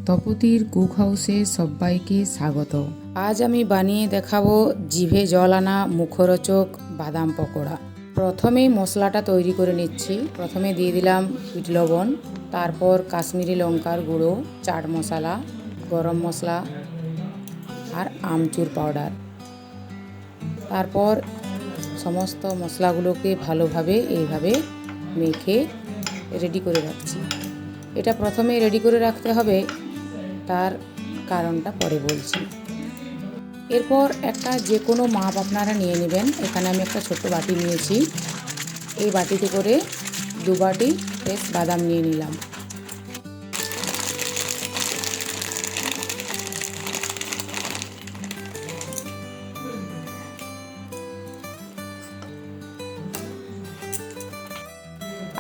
তপতির cook হাউসে সবাইকে স্বাগত। আজ আমি বানিয়ে দেখাবো জিভে জল আনা মুখরোচক বাদাম পকোড়া। প্রথমে মশলাটা তৈরি করে নিচ্ছি। প্রথমে দিয়ে দিলাম বিট লবণ, তারপর কাশ্মীরি লঙ্কার গুঁড়ো, চাট মশলা, গরম মশলা আর আমচুর পাউডার। তারপর সমস্ত মশলাগুলোকে ভালোভাবে এইভাবে মেখে রেডি করে রাখছি। এটা প্রথমে রেডি করে রাখতে হবে, তার কারণটা পরে বলছি। এরপর একটা যে কোনো মাপ আপনারা নিয়ে নেবেন। এখানে আমি একটা ছোট্ট বাটি নিয়েছি। এই বাটিতে করে 2 বাটি ফ্রেশ বাদাম নিয়ে নিলাম।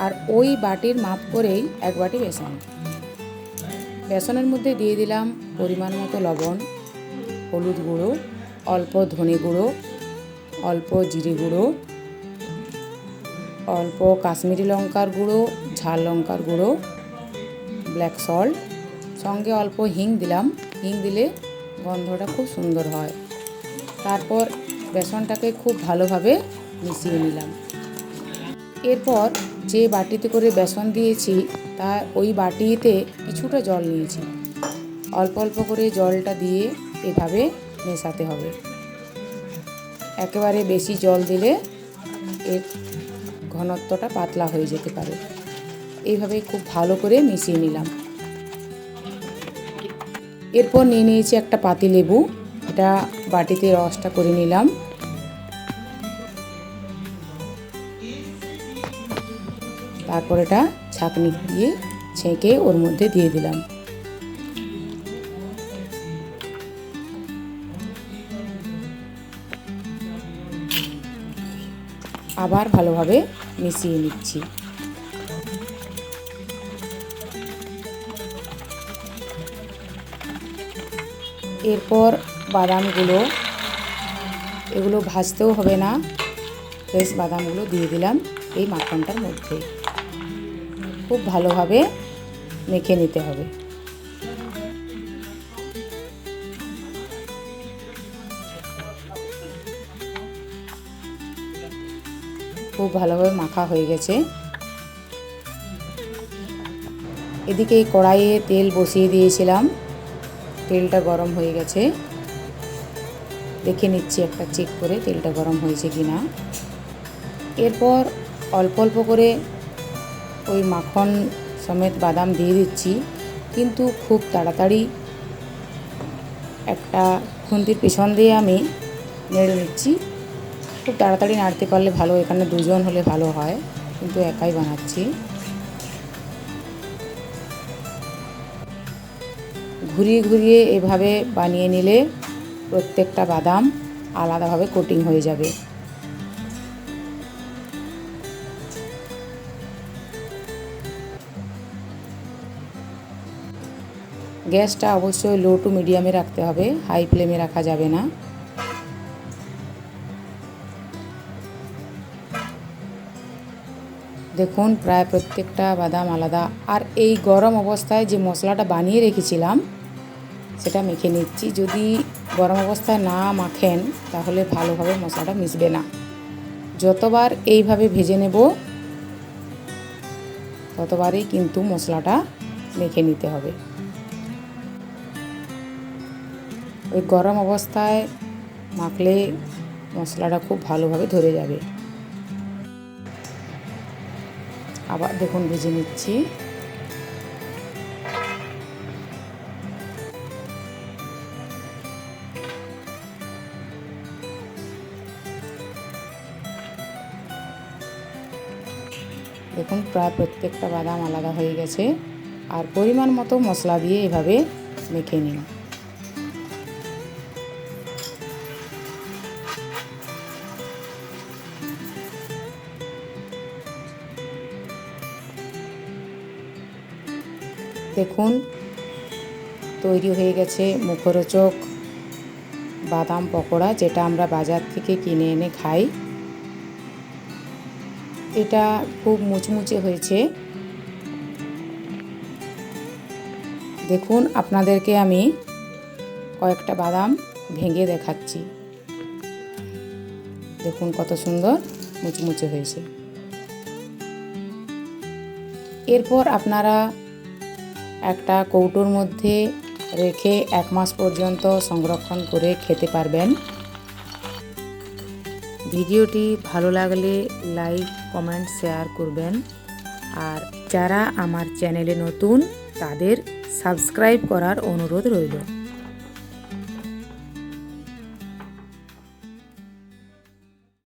আর ওই বাটির মাপ করেই 1 বাটি বেসন। বেসনের মধ্যে দিয়ে দিলাম পরিমাণ মতো লবণ, হলুদ গুঁড়ো, অল্প ধনে গুঁড়ো, অল্প জিরে গুঁড়ো, অল্প কাশ্মীরি লঙ্কার গুঁড়ো, ঝাল লঙ্কার গুঁড়ো, ব্ল্যাক সল্ট, সঙ্গে অল্প হিং দিলাম। হিং দিলে গন্ধটা খুব সুন্দর হয়। তারপর বেসনটাকে খুব ভালোভাবে মিশিয়ে নিলাম। এরপর যে বাটিতে করে বেসন দিয়েছি তা ওই বাটিতে কিছুটা জল নিয়েছি। অল্প অল্প করে জলটা দিয়ে এভাবে মেশাতে হবে। একেবারে বেশি জল দিলে এর ঘনত্বটা পাতলা হয়ে যেতে পারে। এইভাবে খুব ভালো করে মিশিয়ে নিলাম। এরপর নিয়ে নিয়েছি একটা পাতি লেবু। এটা বাটিতে রসটা করে নিলাম। তারপর এটা ছাঁকনি দিয়ে ছেঁকে ওর মধ্যে দিয়ে দিলাম। আবার ভালোভাবে মিশিয়ে নিচ্ছি। এরপর বাদামগুলো, এগুলো ভাজতেও হবে না, ফ্রেশ বাদামগুলো দিয়ে দিলাম এই মাখনটার মধ্যে। খুব ভালোভাবে মেখে নিতে হবে। খুব ভালোভাবে মাখা হয়ে গেছে। এদিকে কড়াইয়ে তেল বসিয়ে দিয়েছিলাম। তেলটা গরম হয়ে গেছে। দেখে নিচ্ছি একটা চেক করে তেলটা গরম হয়েছে কি না। এরপর অল্প অল্প করে ওই মাখন সমেত বাদাম দিয়ে দিচ্ছি, কিন্তু খুব তাড়াতাড়ি একটা খুন্তির পেছন দিয়ে আমি নেড়ে নিচ্ছি। খুব তাড়াতাড়ি নাড়তে পারলে ভালো। এখানে 2 জন হলে ভালো হয়, কিন্তু একাই বানাচ্ছি। ঘুরিয়ে ঘুরিয়ে এভাবে বানিয়ে নিলে প্রত্যেকটা বাদাম আলাদাভাবে কোটিং হয়ে যাবে। গ্যাসটা অবশ্যই লো টু মিডিয়ামে রাখতে হবে, হাই ফ্লেমে রাখা যাবে না। দেখুন প্রায় প্রত্যেকটা বাদাম আলাদা। আর এই গরম অবস্থায় যে মশলাটা বানিয়ে রেখেছিলাম সেটা মেখে নিচ্ছি। যদি গরম অবস্থায় না মাখেন তাহলে ভালোভাবে মশলাটা মিশবে না। যতবার এইভাবে ভেজে নেব ততবারই কিন্তু মশলাটা মেখে নিতে হবে। ওই গরম অবস্থায় মাখলে মশলাটা খুব ভালোভাবে ধরে যাবে। আবার দেখুন ভেজে নিচ্ছি। দেখুন প্রায় প্রত্যেকটা বাদাম আলাদা হয়ে গেছে। আর পরিমাণ মতো মশলা দিয়ে এভাবে মেখে নিন। দেখুন তৈরি হয়ে গেছে মুখরোচক বাদাম পকোড়া, যেটা আমরা বাজার থেকে কিনে এনে খাই। এটা খুব মুচমুচে হয়েছে। দেখুন আপনাদেরকে আমি কয়েকটা বাদাম ভেঙে দেখাচ্ছি। দেখুন কত সুন্দর মুচমুচে হয়েছে। এরপর আপনারা একটা কৌটোর মধ্যে রেখে 1 মাস পর্যন্ত সংরক্ষণ করে খেতে পারবেন। ভিডিওটি ভালো লাগলে লাইক, কমেন্ট, শেয়ার করবেন। আর যারা আমার চ্যানেলে নতুন তাদের সাবস্ক্রাইব করার অনুরোধ রইল।